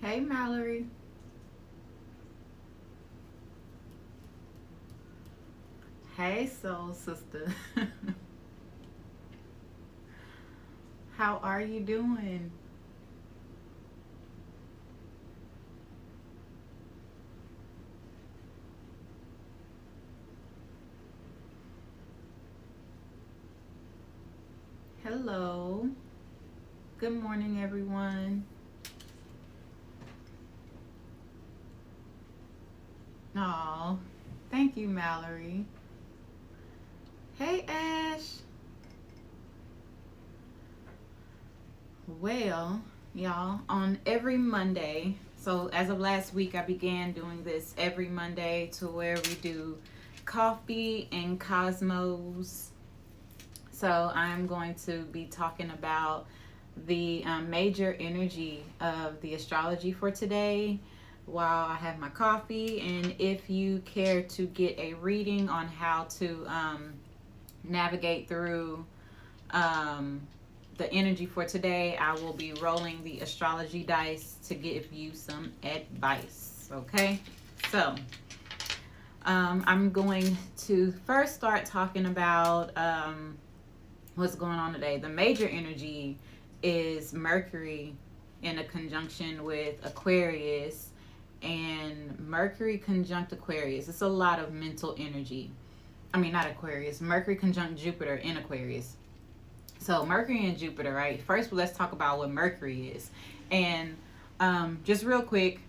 Hey, Mallory. Hey, soul sister. How are you doing? Hello. Good morning, everyone. Oh, thank you, Mallory. Hey, Ash. Well, y'all, on every Monday, so as of last week, I began doing this every Monday to where we do coffee and Cosmos. So I'm going to be talking about the major energy of the astrology for today while I have my coffee. And if you care to get a reading on how to navigate through um, the energy for today, I will be rolling the astrology dice to give you some advice. Okay, so I'm going to first start talking about what's going on today. The major energy is Mercury in a conjunction with Aquarius, and Mercury conjunct Aquarius. It's a lot of mental energy. I mean, not Aquarius. Mercury conjunct Jupiter in Aquarius. So Mercury and Jupiter, right? First, let's talk about what Mercury is. And just real quick,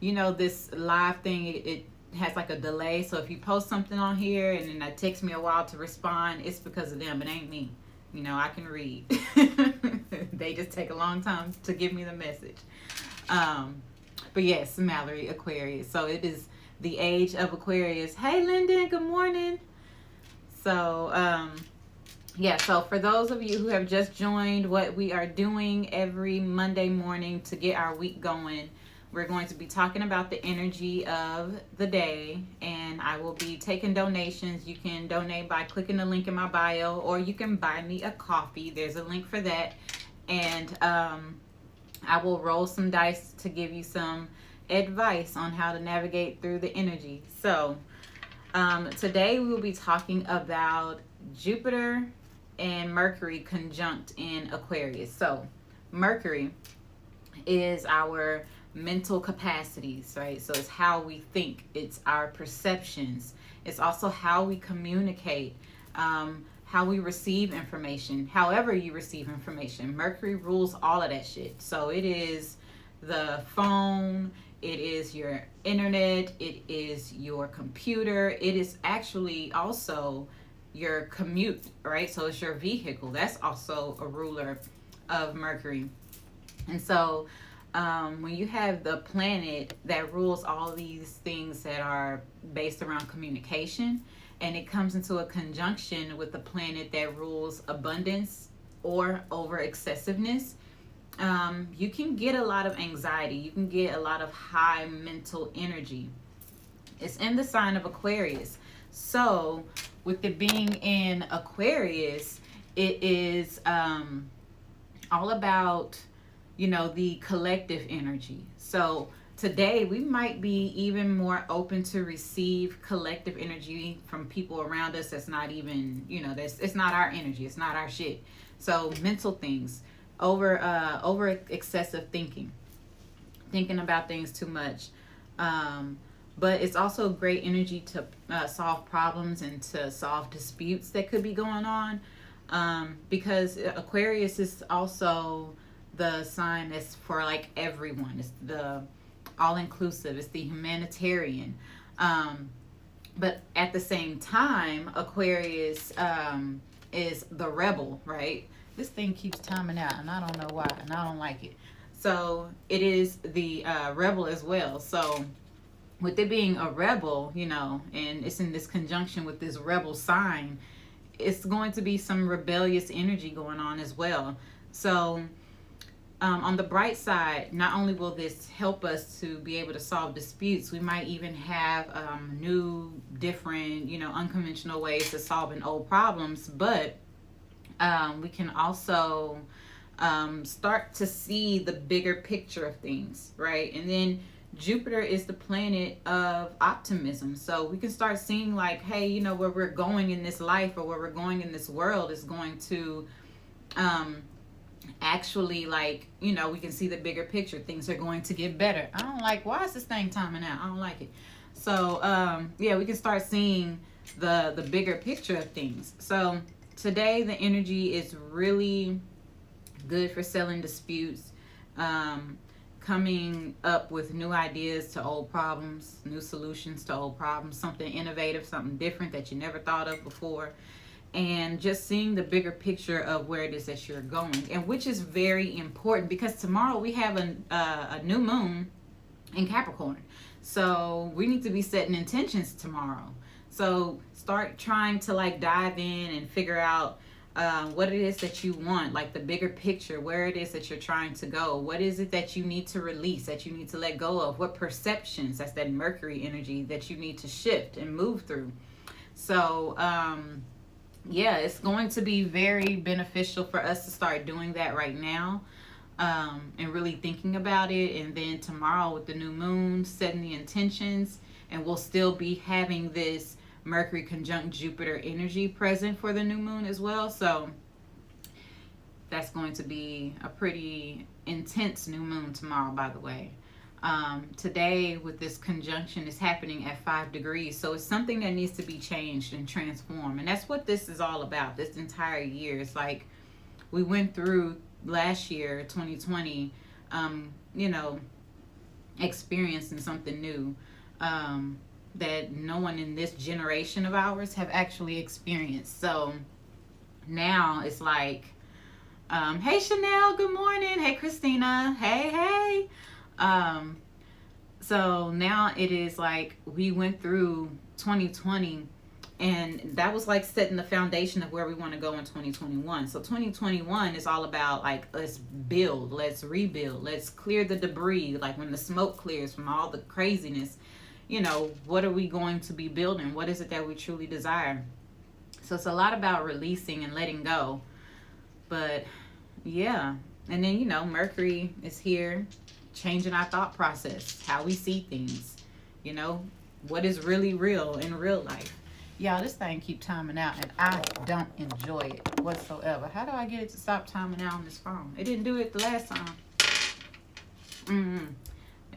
this live thing, it has like a delay. So if you post something on here and then it takes me a while to respond, it's because of them. It ain't me. I can read. They just take a long time to give me the message. But yes, Mallory, Aquarius. So it is the age of Aquarius. Hey, Lyndon, good morning. So, so for those of you who have just joined, what we are doing every Monday morning to get our week going, we're going to be talking about the energy of the day, and I will be taking donations. You can donate by clicking the link in my bio, or you can buy me a coffee. There's a link for that. And I will roll some dice to give you some advice on how to navigate through the energy. So today we will be talking about Jupiter and Mercury conjunct in Aquarius. So Mercury is our mental capacities, right? So it's how we think, it's our perceptions, it's also how we communicate, how we receive information, however you receive information. Mercury rules all of that shit. So it is the phone, it is your internet, it is your computer, it is actually also your commute, right? So it's your vehicle. That's also a ruler of Mercury. And so when you have the planet that rules all these things that are based around communication, and it comes into a conjunction with the planet that rules abundance or over excessiveness, you can get a lot of anxiety. You can get a lot of high mental energy. It's in the sign of Aquarius. So with it being in Aquarius, it is all about the collective energy. So today we might be even more open to receive collective energy from people around us that's not even, it's not our energy, it's not our shit. So mental things, over excessive thinking about things too much. But it's also great energy to solve problems and to solve disputes that could be going on, because Aquarius is also the sign that's for like everyone. It's the all-inclusive, it's the humanitarian, but at the same time Aquarius is the rebel, right? This thing keeps timing out and I don't know why, and I don't like it. So it is the rebel as well. So with it being a rebel, and it's in this conjunction with this rebel sign, it's going to be some rebellious energy going on as well. So on the bright side, not only will this help us to be able to solve disputes, we might even have new, different, unconventional ways to solving old problems, but we can also start to see the bigger picture of things, right? And then Jupiter is the planet of optimism. So we can start seeing like, hey, you know, where we're going in this life or where we're going in this world is going to actually, like, you know, we can see the bigger picture. Things are going to get better. I don't like, why is this thing timing out? I don't like it. So yeah, we can start seeing the bigger picture of things. So today the energy is really good for settling disputes, coming up with new ideas to old problems, new solutions to old problems, something innovative, something different that you never thought of before, and just seeing the bigger picture of where it is that you're going, and which is very important because tomorrow we have a new moon in Capricorn. So we need to be setting intentions tomorrow. So start trying to like dive in and figure out what it is that you want, like the bigger picture, where it is that you're trying to go. What is it that you need to release, that you need to let go of? What perceptions, that's that Mercury energy, that you need to shift and move through. So yeah, it's going to be very beneficial for us to start doing that right now, and really thinking about it. And then tomorrow with the new moon, setting the intentions, and we'll still be having this Mercury conjunct Jupiter energy present for the new moon as well. So that's going to be a pretty intense new moon tomorrow, by the way. Today with this conjunction is happening at 5 degrees. So it's something that needs to be changed and transformed. And that's what this is all about this entire year. It's like we went through last year, 2020, you know, experiencing something new. That no one in this generation of ours have actually experienced. So now it's like, hey Chanel, good morning. Hey Christina, hey. So now it is like we went through 2020, and that was like setting the foundation of where we want to go in 2021. So 2021 is all about like, let's build, let's rebuild, let's clear the debris. Like when the smoke clears from all the craziness, you know, what are we going to be building? What is it that we truly desire? So it's a lot about releasing and letting go. But yeah, and then, you know, Mercury is here, changing our thought process, how we see things, you know, what is really real in real life. Y'all, this thing keep timing out, and I don't enjoy it whatsoever. How do I get it to stop timing out on this phone? It didn't do it the last time.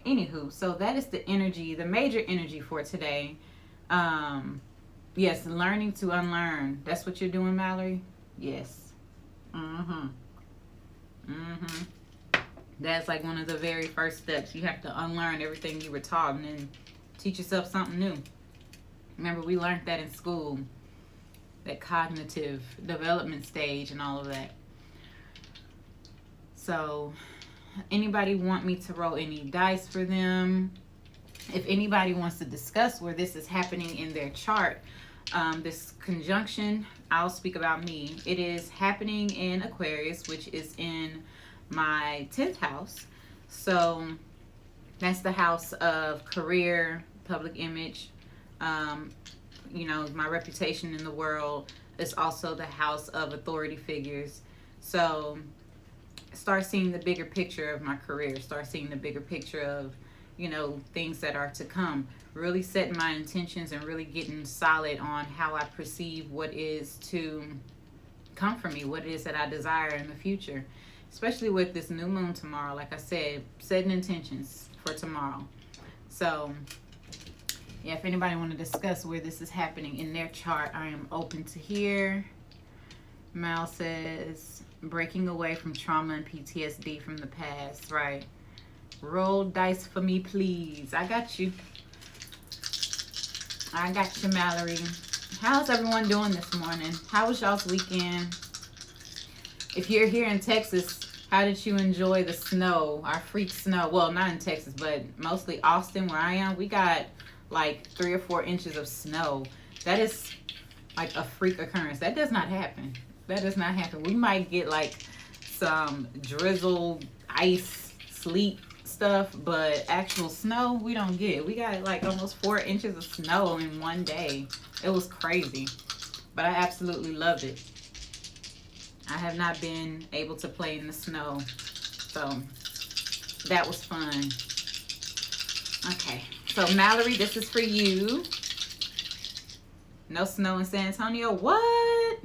Anywho, so that is the energy, the major energy for today. Yes, learning to unlearn. That's what you're doing, Mallory? Yes. That's like one of the very first steps. You have to unlearn everything you were taught and then teach yourself something new. Remember, we learned that in school, that cognitive development stage and all of that. So anybody want me to roll any dice for them? If anybody wants to discuss where this is happening in their chart, this conjunction, I'll speak about me. It is happening in Aquarius, which is in my 10th house. So that's the house of career, public image, you know, my reputation in the world. It's also the house of authority figures. So start seeing the bigger picture of my career, start seeing the bigger picture of, you know, things that are to come, really setting my intentions and really getting solid on how I perceive what is to come for me, what it is that I desire in the future, especially with this new moon tomorrow. Like I said, setting intentions for tomorrow. So yeah, if anybody want to discuss where this is happening in their chart, I am open to hear. Mal says, breaking away from trauma and PTSD from the past, right? Roll dice for me, please. I got you. I got you, Mallory. How's everyone doing this morning? How was y'all's weekend? If you're here in Texas, how did you enjoy the snow? Our freak snow. Well, not in Texas, but mostly Austin, where I am. We got like 3 or 4 inches of snow. That is like a freak occurrence. That does not happen. That does not happen. We might get like some drizzle, ice, sleet stuff, but actual snow we don't get. We got like almost 4 inches of snow in one day. It was crazy, but I absolutely loved it. I have not been able to play in the snow. So that was fun. Okay. So Mallory, this is for you. No snow in San Antonio. What?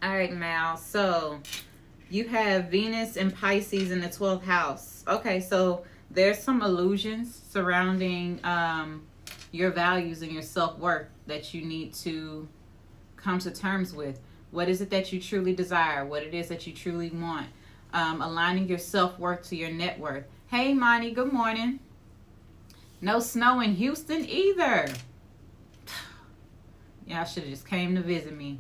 All right, Mal. So you have Venus and Pisces in the 12th house. Okay, so there's some illusions surrounding your values and your self-worth that you need to come to terms with. What is it that you truly desire? What it is that you truly want? Aligning your self-worth to your net worth. Hey, Monty, good morning. No snow in Houston either. Y'all should have just came to visit me.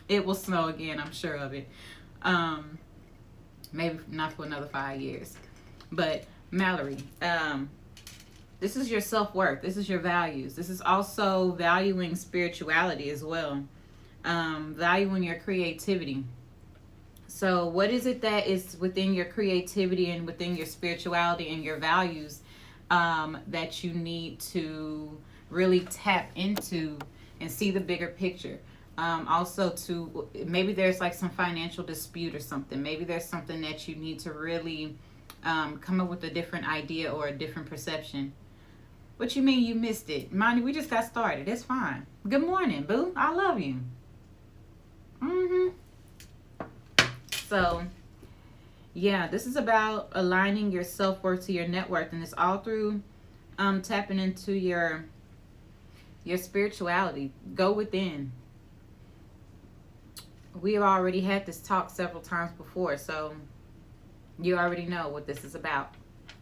It will snow again, I'm sure of it. Maybe not for another 5 years. But Mallory, this is your self-worth. This is your values. This is also valuing spirituality as well. Valuing your creativity. So what is it that is within your creativity and within your spirituality and your values that you need to really tap into and see the bigger picture? Also to maybe there's like some financial dispute or something. Maybe there's something that you need to really come up with a different idea or a different perception. What you mean you missed it? Monty, we just got started. It's fine. Good morning, boo. I love you. So, yeah, this is about aligning your self-worth to your net worth. And it's all through tapping into your spirituality. Go within. We've already had this talk several times before, so you already know what this is about.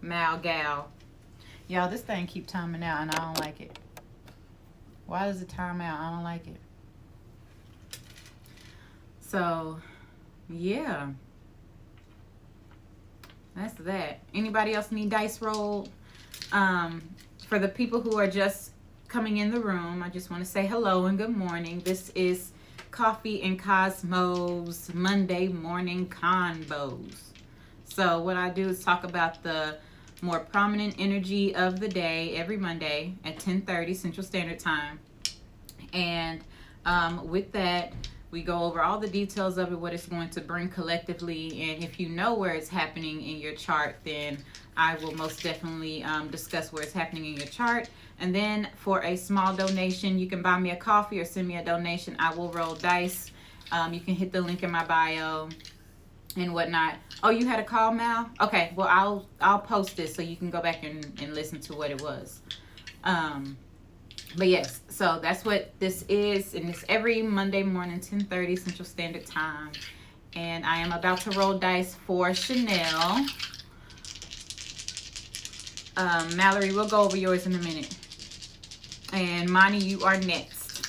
Mal gal. Y'all, this thing keep timing out and I don't like it. Why does it time out? I don't like it. So, yeah. That's that. Anybody else need dice roll? For the people who are just coming in the room, I just want to say hello and good morning. This is Coffee and Cosmo's Monday morning convos. So what I do is talk about the more prominent energy of the day every Monday at 10:30 Central Standard Time. And with that, we go over all the details of it, what it's going to bring collectively. And if you know where it's happening in your chart, then I will most definitely discuss where it's happening in your chart. And then for a small donation, you can buy me a coffee or send me a donation. I will roll dice. You can hit the link in my bio and whatnot. Oh, you had a call, Mal? Okay, well, I'll post this so you can go back and listen to what it was. But yes, so that's what this is. And it's every Monday morning, 10:30 Central Standard Time. And I am about to roll dice for Chanel. Mallory, we'll go over yours in a minute. And Monty, you are next.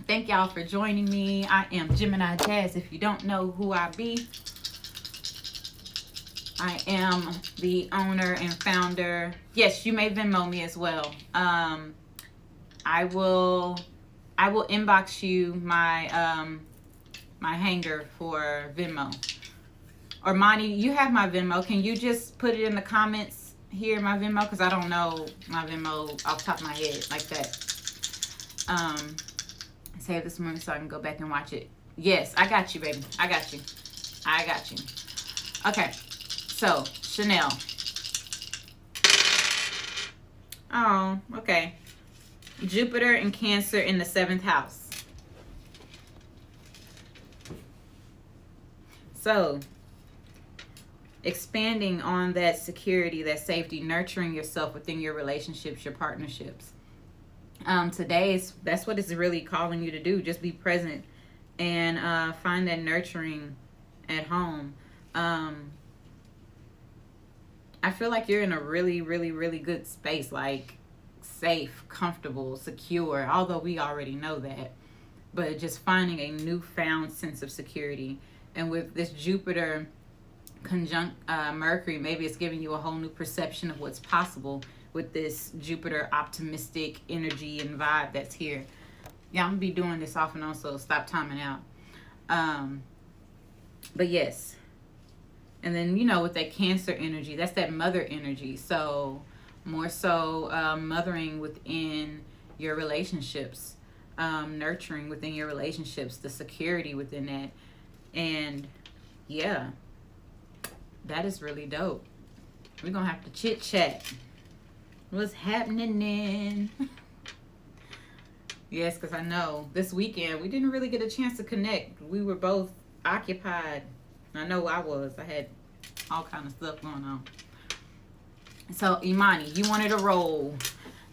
Thank y'all for joining me. I am Gemini Jazz. If you don't know who I be, I am the owner and founder. Yes, you may Venmo me as well. I will inbox you my my hanger for Venmo. Or Monty, you have my Venmo. Can you just put it in the comments here, my Venmo? Because I don't know my Venmo off the top of my head like that. Save this morning so I can go back and watch it. Yes, I got you, baby. I got you. Okay, so Chanel. Oh, okay. Jupiter and Cancer in the 7th house. So, expanding on that security, that safety, nurturing yourself within your relationships, your partnerships. Today, that's what it's really calling you to do. Just be present and find that nurturing at home. I feel like you're in a really, really, really good space, like safe, comfortable, secure, although we already know that. But just finding a newfound sense of security. And with this Jupiter conjunct Mercury, maybe it's giving you a whole new perception of what's possible with this Jupiter optimistic energy and vibe that's here. Yeah, I'm gonna be doing this off and on, so stop timing out. But yes. And then, you know, with that Cancer energy, that's that mother energy. So more so mothering within your relationships. nurturing within your relationships, the security within that. And yeah, that is really dope. We're gonna have to chit chat. What's happening then? Yes, because I know this weekend we didn't really get a chance to connect. We were both occupied. I know I was. I had all kind of stuff going on. So Imani, you wanted a roll.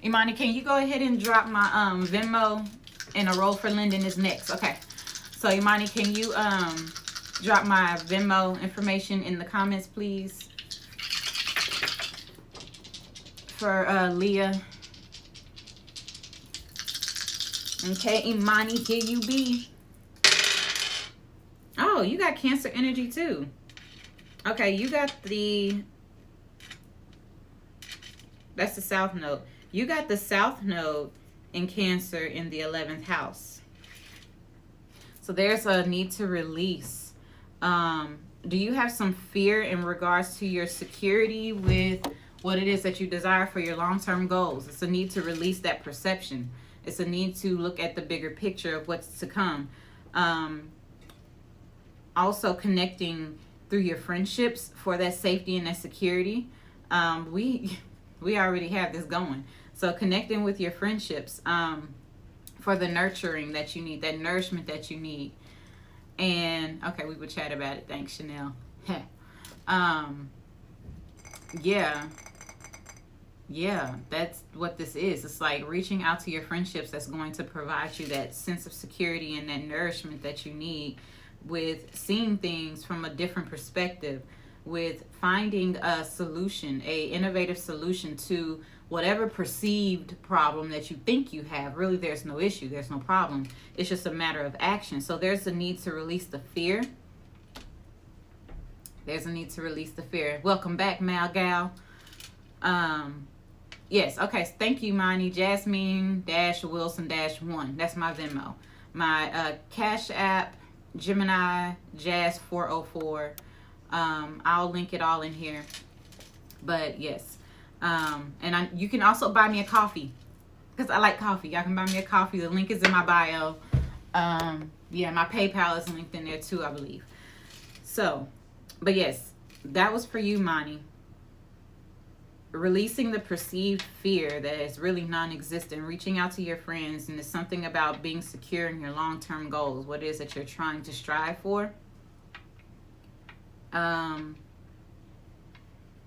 Imani, can you go ahead and drop my Venmo, and a roll for Lyndon is next. Okay. So Imani, can you drop my Venmo information in the comments, please? For Leah. Okay, Imani, here you be. Oh, you got Cancer energy too. Okay, you got that's the South Node. You got the South Node in Cancer in the 11th house. So there's a need to release. Do you have some fear in regards to your security with what it is that you desire for your long-term goals? It's a need to release that perception. It's a need to look at the bigger picture of what's to come. Also connecting through your friendships for that safety and that security. We already have this going. So connecting with your friendships for the nurturing that you need, that nourishment that you need. And okay, we would chat about it. Thanks, Chanel. Yeah, that's what this is. It's like reaching out to your friendships that's going to provide you that sense of security and that nourishment that you need, with seeing things from a different perspective, with finding a solution, a innovative solution to whatever perceived problem that you think you have. Really, there's no issue, there's no problem. It's just a matter of action. So there's a need to release the fear. There's a need to release the fear. Welcome back, Mal Gal. Yes, okay, thank you, Mani. Jasmine-Wilson-1. That's my Venmo. My Cashapp, Gemini, Jazz404. I'll link it all in here. But yes. And you can also buy me a coffee, because I like coffee. Y'all can buy me a coffee. The link is in my bio. Yeah, my PayPal is linked in there too, I believe. So, but yes, that was for you, Mani. Releasing the perceived fear that is really non-existent, reaching out to your friends, and it's something about being secure in your long-term goals, what it is that you're trying to strive for.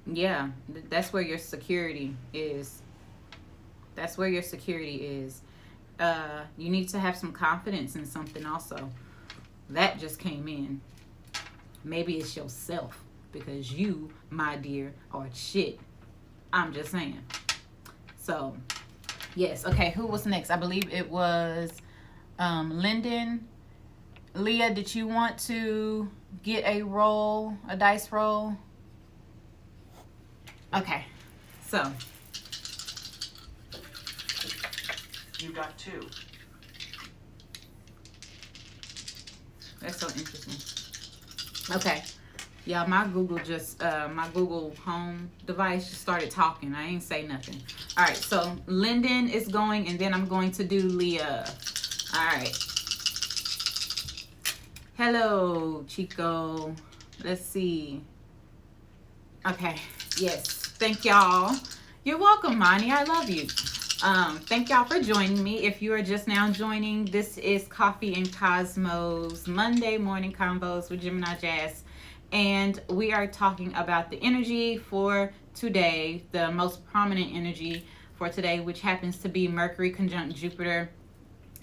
Yeah, that's where your security is. That's where your security is. You need to have some confidence in something also. That just came in. Maybe it's yourself, because you, my dear, are shit. I'm just saying. So, yes. Okay, who was next? I believe it was Lyndon. Leah, did you want to get a roll, a dice roll? Okay, so. You got 2. That's so interesting. Okay. Yeah, my Google my Google Home device just started talking. I ain't say nothing. All right, so Lyndon is going, and then I'm going to do Leah. All right. Hello, Chico. Let's see. Okay, yes. Thank y'all. You're welcome, Mani. I love you. Thank y'all for joining me. If you are just now joining, this is Coffee and Cosmos Monday morning convos with Gemini Jazz. And we are talking about the energy for today, the most prominent energy for today, which happens to be Mercury conjunct Jupiter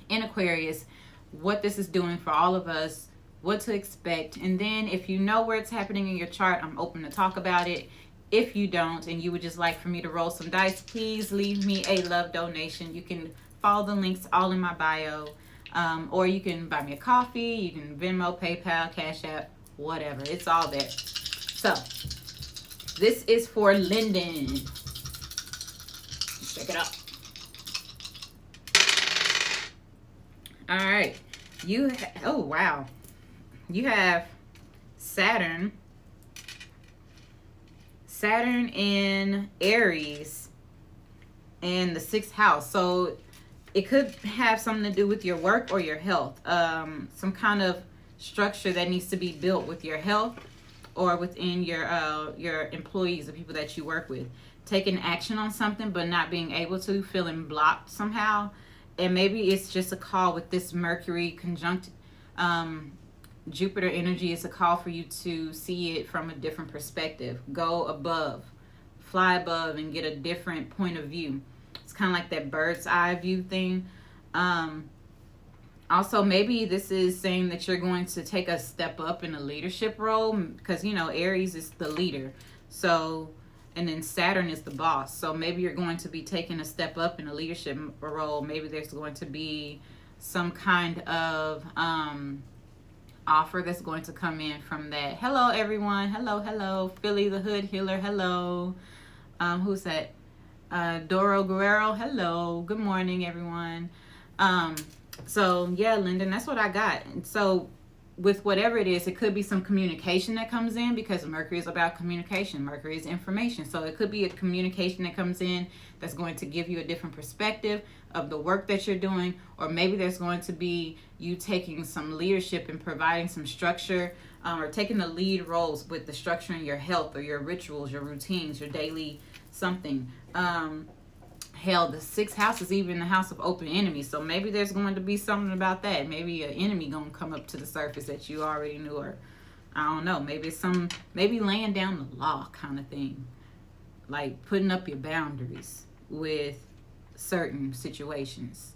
in Aquarius, what this is doing for all of us, what to expect. And then if you know where it's happening in your chart, I'm open to talk about it. If you don't, and you would just like for me to roll some dice, please leave me a love donation. You can follow the links all in my bio, or you can buy me a coffee. You can Venmo, PayPal, Cash App, whatever. It's all there. So this is for Lyndon. Check it out. All right. Oh wow. You have Saturn in Aries in the 6th house. So it could have something to do with your work or your health. Some kind of structure that needs to be built with your health or within your employees, the people that you work with. Taking action on something but not being able to, feeling blocked somehow. And maybe it's just a call with this Mercury conjunct Jupiter energy. Is a call for you to see it from a different perspective. Go above, fly above, and get a different point of view. It's kind of like that bird's eye view thing. Also, maybe this is saying that you're going to take a step up in a leadership role, because, you know, Aries is the leader. So, and then Saturn is the boss. So maybe you're going to be taking a step up in a leadership role. Maybe there's going to be some kind of offer that's going to come in from that. Hello, everyone. Hello. Philly the Hood Healer. Hello. Who's that? Doro Guerrero. Hello. Good morning, everyone. So yeah, Lyndon, that's what I got. And so with whatever it is, it could be some communication that comes in, because Mercury is about communication. Mercury is information. So it could be a communication that comes in that's going to give you a different perspective of the work that you're doing. Or maybe there's going to be you taking some leadership and providing some structure, or taking the lead roles with the structure in your health or your rituals, your routines, your daily something. Hell, the 6th house is even the house of open enemies. So maybe there's going to be something about that. Maybe an enemy going to come up to the surface that you already knew, or I don't know. Maybe it's maybe laying down the law kind of thing. Like putting up your boundaries with certain situations.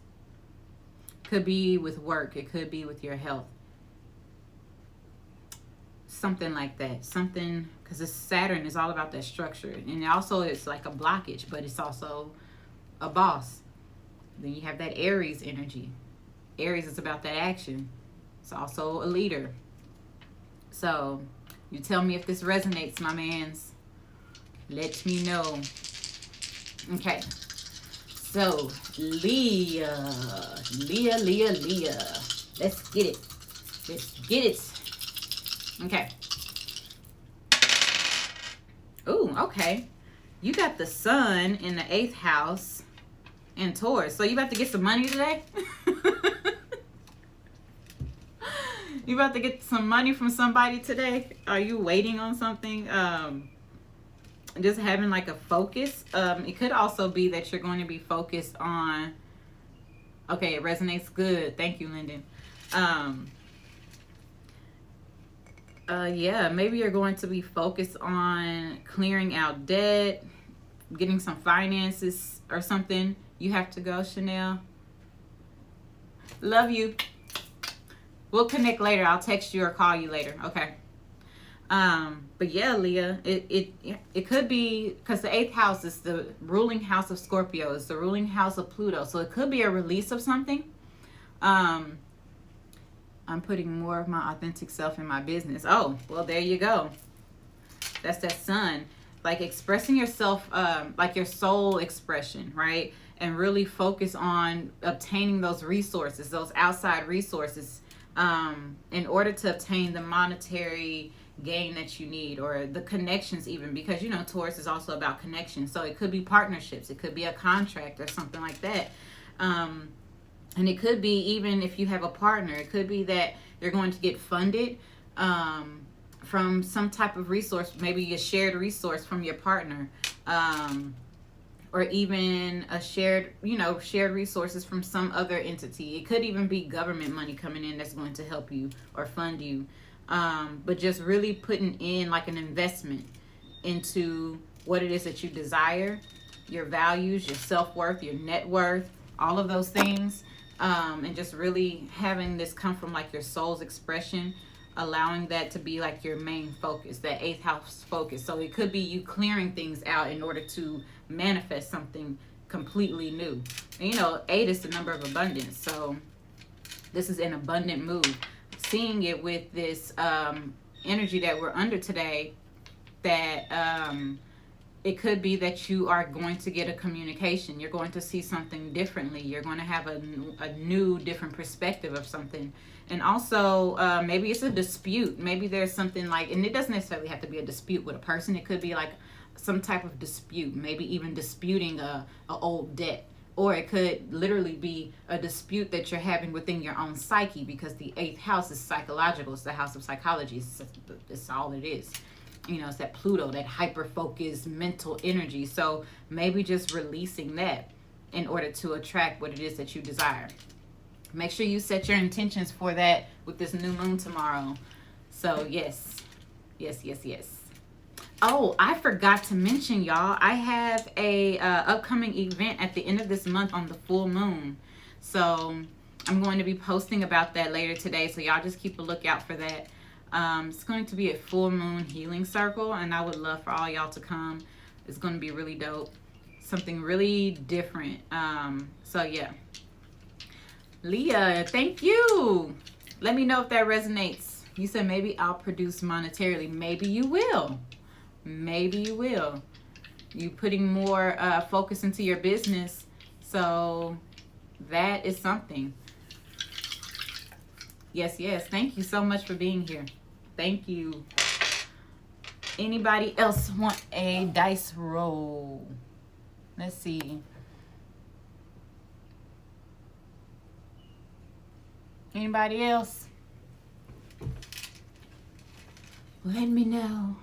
Could be with work. It could be with your health. Something like that. Something, because this Saturn is all about that structure. And also it's like a blockage, but it's also a boss. Then you have that Aries energy. Aries is about that action. It's also a leader. So you tell me if this resonates, my mans. Let me know. Okay. So Leah. Let's get it. Okay. Ooh, okay. You got the sun in the 8th house in Taurus. So you about to get some money today? You about to get some money from somebody today? Are you waiting on something? Just having like a focus. It could also be that you're going to be focused on... Okay, it resonates good. Thank you, Lyndon. Yeah, maybe you're going to be focused on clearing out debt, getting some finances or something. You have to go, Chanel. Love you. We'll connect later. I'll text you or call you later. Okay. But yeah, Leah, it could be, because the 8th house is the ruling house of Scorpio. It's the ruling house of Pluto. So it could be a release of something. I'm putting more of my authentic self in my business. Oh, well, there you go. That's that sun. Like expressing yourself, like your soul expression, right? And really focus on obtaining those resources, those outside resources, in order to obtain the monetary gain that you need, or the connections even, because, you know, Taurus is also about connections. So it could be partnerships. It could be a contract or something like that. And it could be, even if you have a partner, it could be that you're going to get funded from some type of resource, maybe a shared resource from your partner, or even a shared resources from some other entity. It could even be government money coming in that's going to help you or fund you. But just really putting in like an investment into what it is that you desire, your values, your self-worth, your net worth, all of those things. And just really having this come from like your soul's expression, allowing that to be like your main focus, that 8th house focus. So it could be you clearing things out in order to manifest something completely new. And, you know, 8 is the number of abundance. So this is an abundant move. Seeing it with this energy that we're under today, that it could be that you are going to get a communication. You're going to see something differently. You're going to have a new, different perspective of something. And also, maybe it's a dispute. Maybe there's something like, and it doesn't necessarily have to be a dispute with a person. It could be like some type of dispute. Maybe even disputing a old debt. Or it could literally be a dispute that you're having within your own psyche, because the 8th house is psychological. It's the house of psychology. It's all it is. You know, it's that Pluto, that hyper-focused mental energy. So maybe just releasing that in order to attract what it is that you desire. Make sure you set your intentions for that with this new moon tomorrow. So yes. Oh, I forgot to mention, y'all, I have a upcoming event at the end of this month on the full moon. So I'm going to be posting about that later today. So y'all just keep a lookout for that. It's going to be a full moon healing circle, and I would love for all y'all to come. It's going to be really dope. Something really different. So yeah. Leah, thank you. Let me know if that resonates. You said maybe I'll produce monetarily. Maybe you will. Maybe you will. You putting more focus into your business. So that is something. Yes. Thank you so much for being here. Thank you. Anybody else want a dice roll? Let's see. Anybody else? Let me know.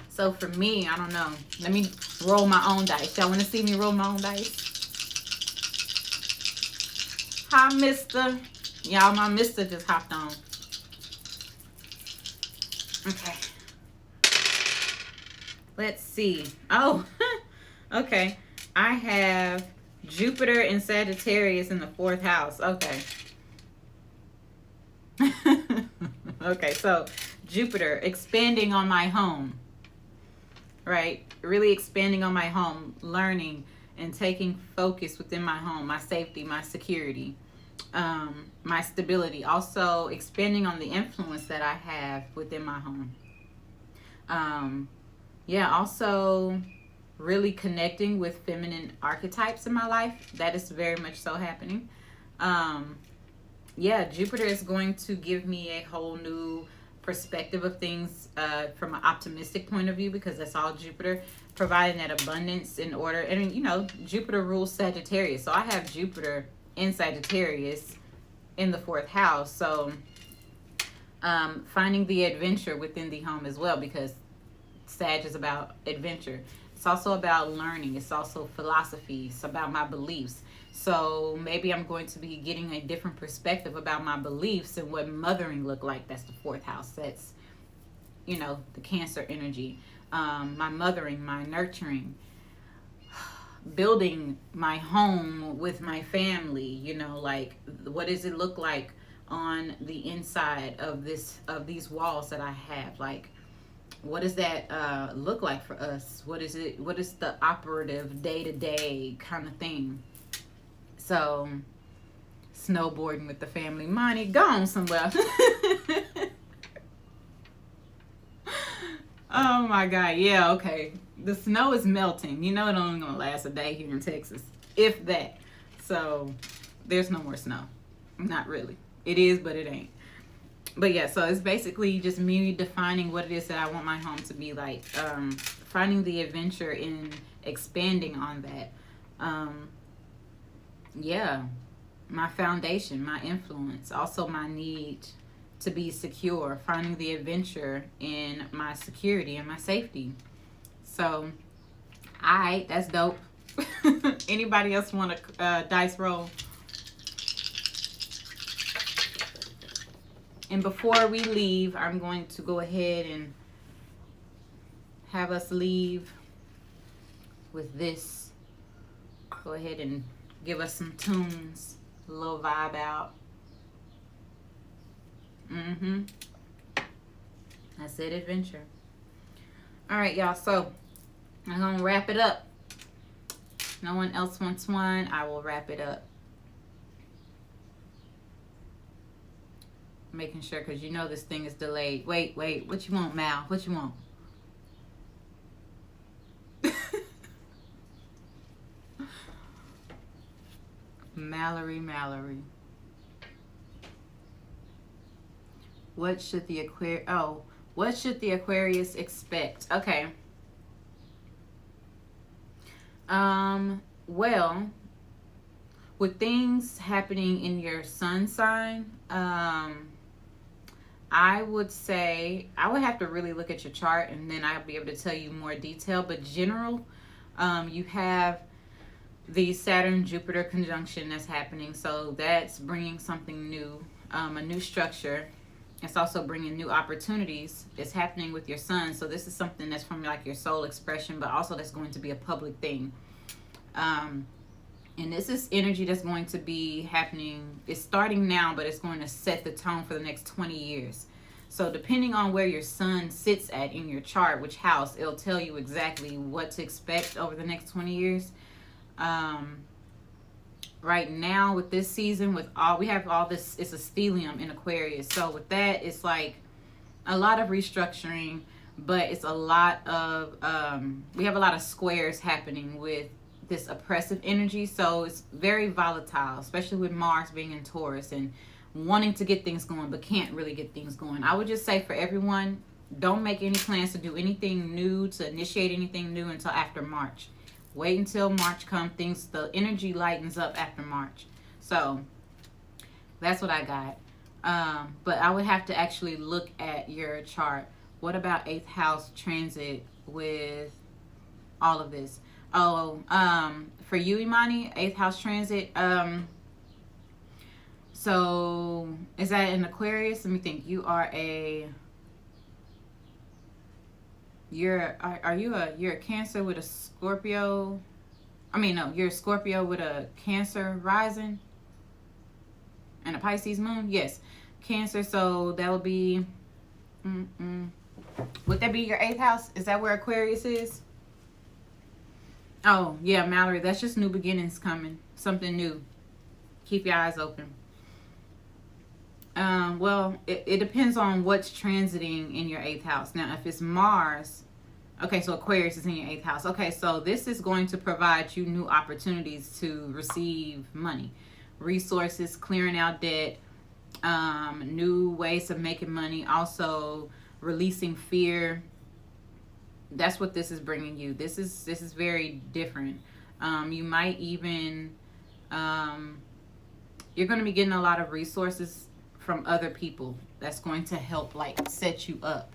So for me, I don't know. Let me roll my own dice. Y'all want to see me roll my own dice? Hi, mister. Y'all, my mister just hopped on. Okay. Let's see. Oh, okay. I have Jupiter and Sagittarius in the 4th house. Okay. Okay, so Jupiter, expanding on my home. Right? Really expanding on my home, learning and taking focus within my home, my safety, my security, my stability. Also expanding on the influence that I have within my home. Yeah, also really connecting with feminine archetypes in my life. That is very much so happening. Yeah, Jupiter is going to give me a whole new perspective of things from an optimistic point of view, because that's all Jupiter, providing that abundance in order. And you know, Jupiter rules Sagittarius, so I have Jupiter in Sagittarius in the 4th house. So finding the adventure within the home as well, because Sag is about adventure. It's also about learning. It's also philosophy. It's about my beliefs. So maybe I'm going to be getting a different perspective about my beliefs and what mothering look like. That's the 4th house. That's, you know, the Cancer energy. My mothering, my nurturing, building my home with my family. You know, like, what does it look like on the inside of these walls that I have? Like, what does that look like for us? What is it? What is the operative day-to-day kind of thing? So, snowboarding with the family. Money gone somewhere. Oh my God. Yeah, okay. The snow is melting. You know, it only gonna last a day here in Texas, if that. So, there's no more snow. Not really. It is, but it ain't. But yeah, so it's basically just me defining what it is that I want my home to be like. Finding the adventure in expanding on that. Yeah, my foundation, my influence, also my need to be secure, finding the adventure in my security and my safety. So, alright, that's dope. Anybody else want a dice roll? And before we leave, I'm going to go ahead and have us leave with this. Go ahead and give us some tunes, a little vibe out. That's it, adventure. All right, y'all. So I'm gonna wrap it up. No one else wants one. I will wrap it up. Making sure, because you know this thing is delayed. Wait. What you want, Mal? What you want? Mallory. What should the Aquarius expect? Okay. Well, with things happening in your sun sign, I would say I would have to really look at your chart and then I'll be able to tell you more detail. But general, you have the Saturn Jupiter conjunction that's happening, so that's bringing something new, a new structure. It's also bringing new opportunities. It's happening with your sun, so this is something that's from like your soul expression, but also that's going to be a public thing. And this is energy that's going to be happening. It's starting now, but it's going to set the tone for the next 20 years. So depending on where your sun sits at in your chart, which house, it'll tell you exactly what to expect over the next 20 years. Right now with this season, with all we have, all this, it's a stellium in Aquarius. So with that, it's like a lot of restructuring, but it's a lot of we have a lot of squares happening with this oppressive energy. So it's very volatile, especially with Mars being in Taurus and wanting to get things going but can't really get things going. I would just say for everyone, don't make any plans to do anything new, to initiate anything new until after March. Wait until March comes. The energy lightens up after March. So that's what I got. But I would have to actually look at your chart. What about 8th house transit with all of this? Oh, for you, Imani, 8th house transit. So is that in Aquarius? Let me think. You are a... You're a Cancer with a Scorpio. I mean, no, you're a Scorpio with a Cancer rising and a Pisces moon. Yes, Cancer. So that would be. Would that be your 8th house? Is that where Aquarius is? Oh yeah, Mallory. That's just new beginnings coming. Something new. Keep your eyes open. Well, it depends on what's transiting in your 8th house. Now, if it's Mars, okay, so Aquarius is in your 8th house. Okay, so this is going to provide you new opportunities to receive money, resources, clearing out debt, new ways of making money, also releasing fear. That's what this is bringing you. This is very different. You might even, you're going to be getting a lot of resources from other people that's going to help like set you up.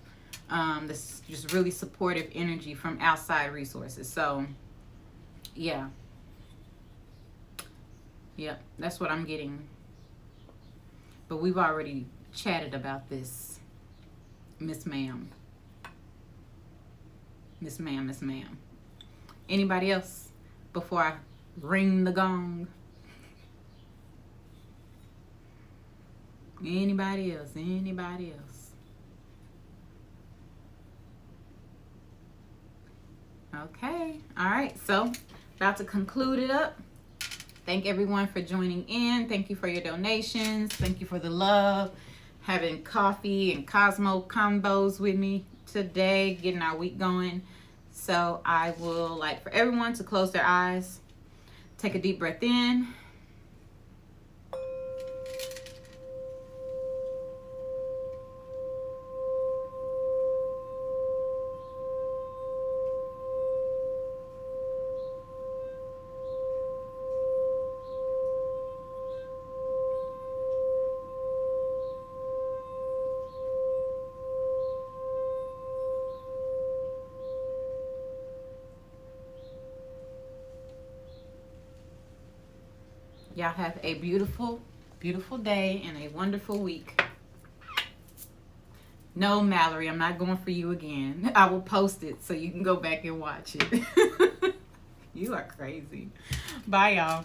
This just really supportive energy from outside resources. So yeah, that's what I'm getting. But we've already chatted about this, Miss Ma'am. Anybody else before I ring the gong? Anybody else? Okay. All right. So, about to conclude it up. Thank everyone for joining in. Thank you for your donations. Thank you for the love. Having coffee and Cosmo Convos with me today, getting our week going. So, I will like for everyone to close their eyes. Take a deep breath in. Y'all have a beautiful, beautiful day and a wonderful week. No, Mallory, I'm not going for you again. I will post it so you can go back and watch it. You are crazy. Bye, y'all.